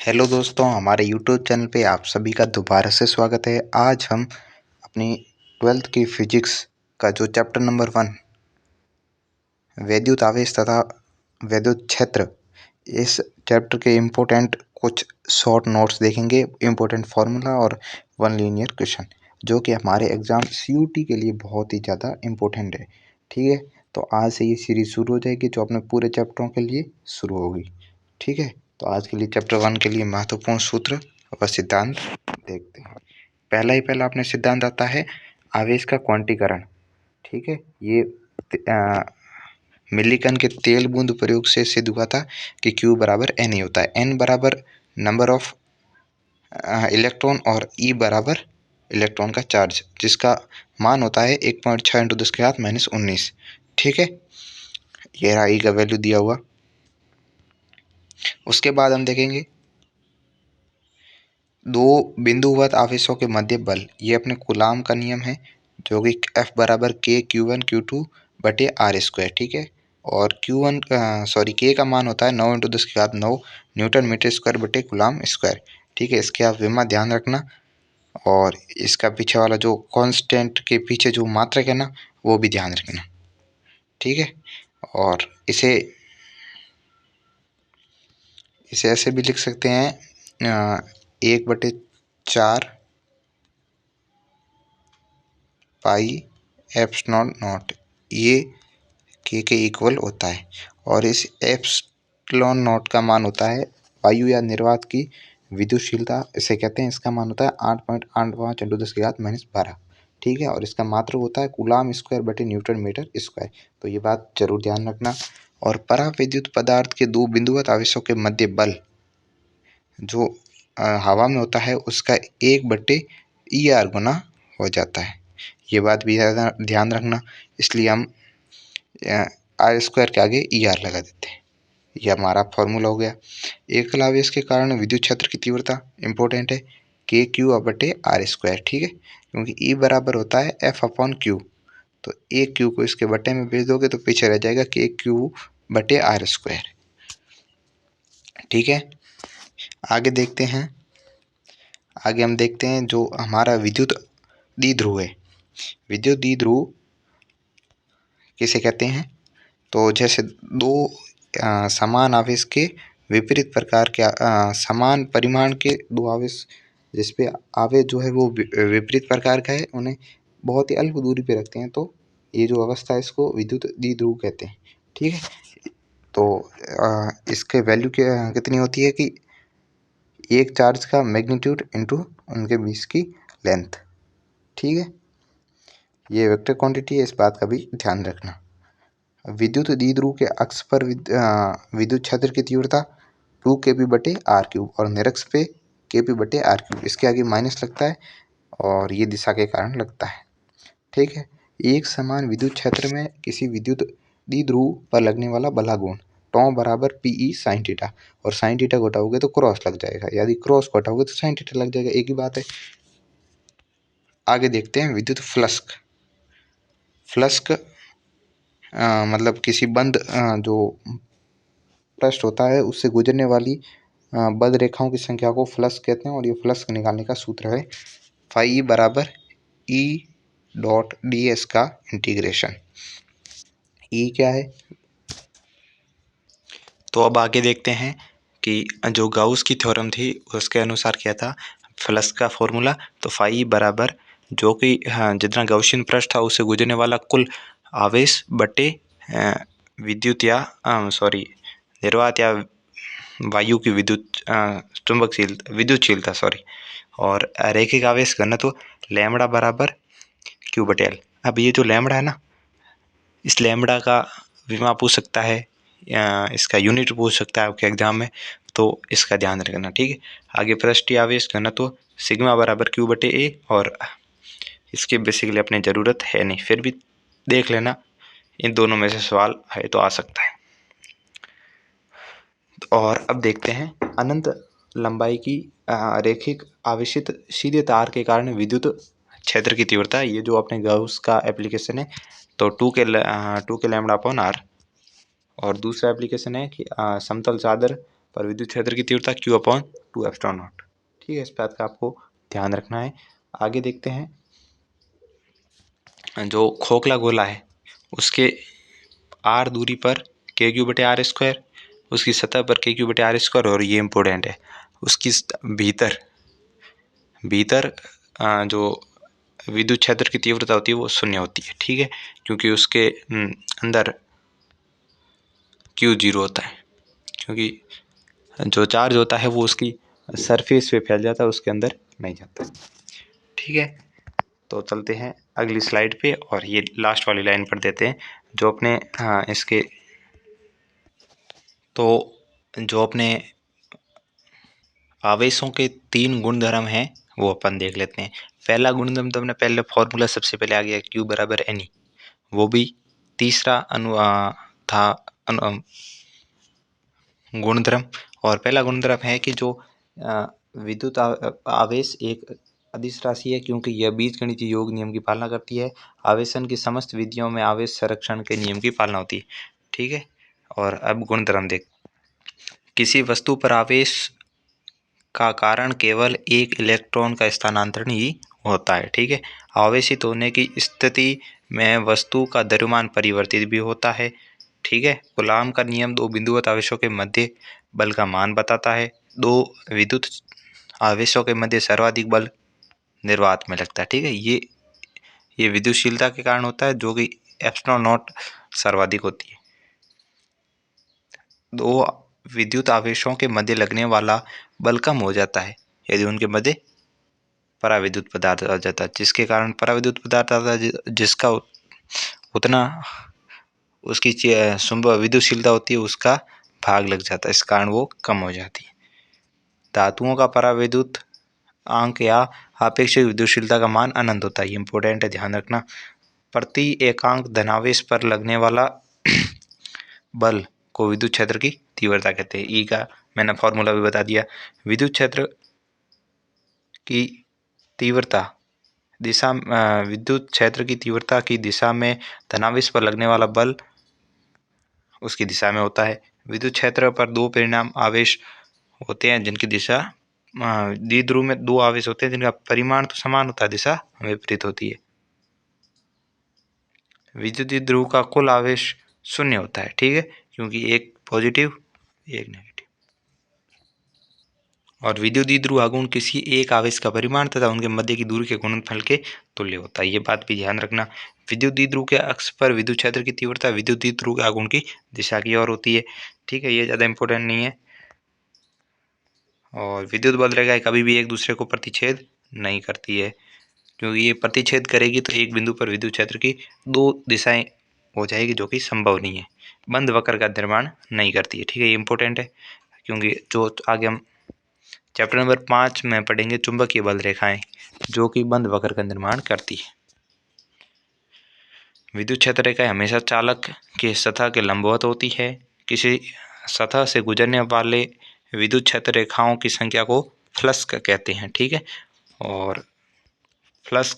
Hello दोस्तों, हमारे YouTube channel पे आप सभी का दोबारा से स्वागत है। आज हम अपनी 12th की फिजिक्स का जो चैप्टर नंबर 1 वैद्युत आवेश तथा वैद्युत क्षेत्र, इस चैप्टर के इम्पोर्टेंट कुछ शॉर्ट नोट्स देखेंगे, इम्पोर्टेंट फार्मूला और वन लीनियर क्वेश्चन जो कि हमारे एग्ज़ाम CUT के लिए बहुत ही ज़्यादा इम्पोर्टेंट है। ठीक है, तो आज से ये सीरीज़ शुरू हो जाएगी जो अपने पूरे चैप्टरों के लिए शुरू होगी। ठीक है, तो आज के लिए चैप्टर 1 के लिए महत्वपूर्ण सूत्र व सिद्धांत देखते हैं। पहला अपने सिद्धांत आता है आवेश का क्वांटीकरण। ठीक है, ये मिलिकन के तेल बूंद प्रयोग से सिद्ध हुआ था कि Q बराबर N होता है। N बराबर नंबर ऑफ इलेक्ट्रॉन और E बराबर इलेक्ट्रॉन का चार्ज, जिसका मान होता है 1.6 × 10⁻⁻19। ठीक है, ये रहा E का वैल्यू दिया हुआ। उसके बाद हम देखेंगे दो बिंदुवत आवेशों के मध्य बल। ये अपने कूलाम का नियम है जो कि F बराबर K Q1 Q2 बटे R²। ठीक है, और K का मान होता है 9 × 10⁹ न्यूटन मीटर स्क्वायर बटे कूलाम स्क्वायर। ठीक है, इसके आप विमा ध्यान रखना, और इसका पीछे वाला जो कांस्टेंट के पीछे जो मात्रक है ना, वो भी ध्यान रखना। ठीक है, और इसे ऐसे भी लिख सकते हैं 1/4 पाई एप्सिलॉन नॉट, ये के इक्वल होता है। और इस एप्सिलॉन नॉट का मान होता है वायु या निर्वात की विद्युतशीलता, इसे कहते हैं। इसका मान होता है 8.85 × 10⁻12। ठीक है, और इसका मात्रक होता है कूलाम स्क्वायर बटे न्यूटन मीटर स्क्वायर। तो ये बात जरूर ध्यान रखना। और परावैद्युत पदार्थ के दो बिंदुवत आवेशों के मध्य बल जो हवा में होता है उसका 1/ER गुना हो जाता है। ये बात भी ध्यान रखना, इसलिए हम R² के आगे ER लगा देते हैं। यह हमारा फॉर्मूला हो गया। एकल आवेश के कारण विद्युत क्षेत्र की तीव्रता इम्पोर्टेंट है KQ/R²। ठीक है, क्योंकि E बराबर होता है F/Q। तो एक Q को इसके बटे में भेज दोगे तो पीछे रह जाएगा KQ/R²। ठीक है, आगे देखते हैं। आगे हम देखते हैं जो हमारा विद्युत द्विध्रुव है। विद्युत द्विध्रुव किसे कहते हैं? तो जैसे दो समान आवेश के विपरीत प्रकार के समान परिमाण के दो आवेश, जिसपे आवेश जो है वो विपरीत प्रकार का है, उन्हें बहुत ही अल्प दूरी पे रखते हैं, तो ये जो अवस्था है इसको विद्युत द्विध्रुव कहते हैं। ठीक है, तो इसके वैल्यू कितनी होती है कि एक चार्ज का मैग्नीट्यूड इंटू उनके बीच की लेंथ। ठीक है, ये वेक्टर क्वांटिटी है, इस बात का भी ध्यान रखना। विद्युत द्विध्रुव के अक्ष पर विद्युत क्षेत्र की तीव्रता 2kP/R³ और निरक्ष पे kP/R³। इसके आगे माइनस लगता है और ये दिशा के कारण लगता है। ठीक है, एक समान विद्युत क्षेत्र में किसी विद्युत द्विध्रुव पर लगने वाला बलागुण टॉ बराबर PE sin थीटा, और sin थीटा को हटाओगे तो क्रॉस लग जाएगा, यदि क्रॉस को हटाओगे तो sin थीटा लग जाएगा, एक ही बात है। आगे देखते हैं विद्युत फ्लक्स। फ्लक्स मतलब किसी बंद जो पृष्ठ होता है उससे गुजरने वाली बद्ध रेखाओं की संख्या को फ्लक्स कहते हैं, और ये फ्लक्स निकालने का सूत्र है phi बराबर E.ds का इंटीग्रेशन। E क्या है? तो अब आगे देखते हैं कि जो गाउस की थ्योरम थी उसके अनुसार क्या था फ्लक्स का फॉर्मूला। तो phi बराबर जो कि जितना गाउसियन पृष्ठ था उससे गुजरने वाला कुल आवेश बटे विद्युत या निर्वात या वायु की विद्युतशीलता और रैखिक आवेश घनत्व लैम्बडा बराबर Q/L। अब ये जो लैम्बडा है ना, इस लैम्बडा का विमा पूछ सकता है, इसका यूनिट पूछ सकता है आपके एग्जाम में, तो इसका ध्यान रखना। ठीक है, आगे पृष्ठीय आवेश घनत्व सिग्मा बराबर Q/A, और इसके बेसिकली अपनी ज़रूरत है नहीं, फिर भी देख लेना, इन दोनों में से सवाल है तो आ सकता है। और अब देखते हैं अनंत लंबाई की रैखिक आवेशित सीधे तार के कारण विद्युत क्षेत्र की तीव्रता। ये जो अपने गाउस का एप्लीकेशन है, तो 2k लैम्बडा अपॉन R। और दूसरा एप्लीकेशन है कि समतल चादर पर विद्युत क्षेत्र की तीव्रता Q/2ε0। ठीक है, इस बात का आपको ध्यान रखना है। आगे देखते हैं, जो खोखला गोला है उसके r दूरी पर kq/r², उसकी सतह पर kq/r², और ये इम्पोर्टेंट है, उसकी भीतर जो विद्युत क्षेत्र की तीव्रता होती है वो शून्य होती है। ठीक है, क्योंकि उसके अंदर Q0 होता है, क्योंकि जो चार्ज होता है वो उसकी सरफेस पे फैल जाता है, उसके अंदर नहीं जाता। ठीक है, तो चलते हैं अगली स्लाइड पे और ये लास्ट वाली लाइन पर देते हैं जो अपने इसके तो जो अपने आवेशों के 3 गुणधर्म हैं वो अपन देख लेते हैं। पहला गुणधर्म तो अपने पहले फॉर्मूला सबसे पहले आ गया Q=Ne, वो भी तीसरा था गुणधर्म। और पहला गुणधर्म है कि जो विद्युत आवेश एक अदिश राशि है, क्योंकि यह बीजगणितीय योग नियम की पालना करती है। आवेशन की समस्त विधियों में आवेश संरक्षण के नियम की पालना होती है। ठीक है, और अब गुणधर्म देख, किसी वस्तु पर आवेश का कारण केवल एक इलेक्ट्रॉन का स्थानांतरण ही होता है। ठीक है, आवेशित होने की स्थिति में वस्तु का द्रव्यमान परिवर्तित भी होता है। ठीक है, कूलाम का नियम दो बिंदुवत आवेशों के मध्य बल का मान बताता है। दो विद्युत आवेशों के मध्य सर्वाधिक बल निर्वात में लगता है। ठीक है, ये विद्युतशीलता के कारण होता है, जो कि ε0 सर्वाधिक होती है। दो विद्युत आवेशों के मध्य लगने वाला बल कम हो जाता है यदि उनके मध्य पराविद्युत पदार्थ आ जाता है, जिसके कारण पराविद्युत पदार्थ आता है जिसका उतना उसकी विद्युतशीलता होती है उसका भाग लग जाता है, इस कारण वो कम हो जाती है। धातुओं का पराविद्युत अंक या आपेक्षिक विद्युतशीलता का मान अनंत होता है, ये इंपॉर्टेंट है, ध्यान रखना। प्रति एकांक धनावेश पर लगने वाला बल को विद्युत क्षेत्र की तीव्रता कहते हैं। ई का मैंने फॉर्मूला भी बता दिया। विद्युत क्षेत्र की तीव्रता दिशा विद्युत क्षेत्र की तीव्रता की दिशा में धनावेश पर लगने वाला बल उसकी दिशा में होता है। विद्युत क्षेत्र पर दो परिणाम आवेश होते हैं जिनकी दिशा द्विध्रुव में दो आवेश होते हैं जिनका परिमाण तो समान होता है, दिशा विपरीत होती है। विद्युत द्विध्रुव का कुल आवेश शून्य होता है। ठीक है, क्योंकि एक पॉजिटिव एक नेगेटिव। और विद्युत द्विध्रुव आघूर्ण किसी एक आवेश का परिमाण तथा उनके मध्य की दूरी के गुणनफल के तुल्य होता है, ये बात भी ध्यान रखना। विद्युत द्विध्रुव के अक्ष पर विद्युत क्षेत्र की तीव्रता विद्युत द्विध्रुव के आघूर्ण की दिशा की ओर होती है। ठीक है, ये ज़्यादा इंपॉर्टेंट नहीं है। और विद्युत बल रेखाएं कभी भी एक दूसरे को प्रतिच्छेद नहीं करती है, क्योंकि ये प्रतिच्छेद करेगी तो एक बिंदु पर विद्युत क्षेत्र की दो दिशाएं हो जाएगी, जो कि संभव नहीं है। बंद वक्र का निर्माण नहीं करती है। ठीक है, ये इंपॉर्टेंट है, क्योंकि जो आगे हम चैप्टर नंबर 5 में पढ़ेंगे चुंबकीय बल रेखाएं, जो कि बंद वक्र का निर्माण करती है। विद्युत क्षेत्र रेखाएं हमेशा चालक के सतह के लंबवत होती है। किसी सतह से गुजरने वाले विद्युत क्षेत्र रेखाओं की संख्या को फ्लक्स कहते हैं। ठीक है, और फ्लक्स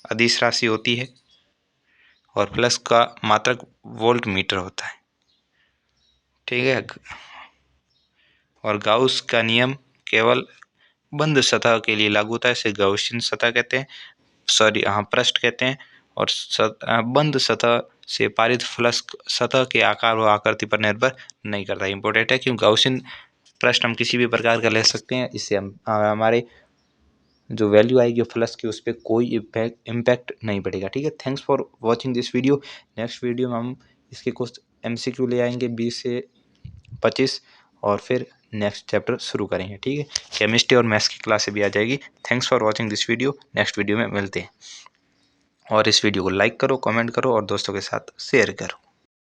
अदिश राशि होती है और फ्लक्स का मात्रक वोल्ट मीटर होता है। ठीक है, और गाउस का नियम केवल बंद सतह के लिए लागू होता है, इसे गाउसियन सतह कहते हैं, पृष्ठ कहते हैं। और बंद सतह से पारित फ्लक्स सतह के आकार व आकृति पर निर्भर नहीं करता। इंपॉर्टेंट है, क्योंकि गाउसियन पृष्ठ हम किसी भी प्रकार का ले सकते हैं, इससे हम हमारे जो वैल्यू आएगी फ्लक्स की उस पर कोई इम्पैक्ट नहीं पड़ेगा। ठीक है, thanks for watching this video. Next video में हम इसके कुछ MCQ ले आएंगे 20 से 25 और फिर नेक्स्ट चैप्टर शुरू करेंगे। ठीक है, केमिस्ट्री और मैथ्स की क्लास भी आ जाएगी। Thanks for watching this video. Next video में मिलते हैं, और इस वीडियो को लाइक करो, कमेंट करो और दोस्तों के साथ शेयर करो।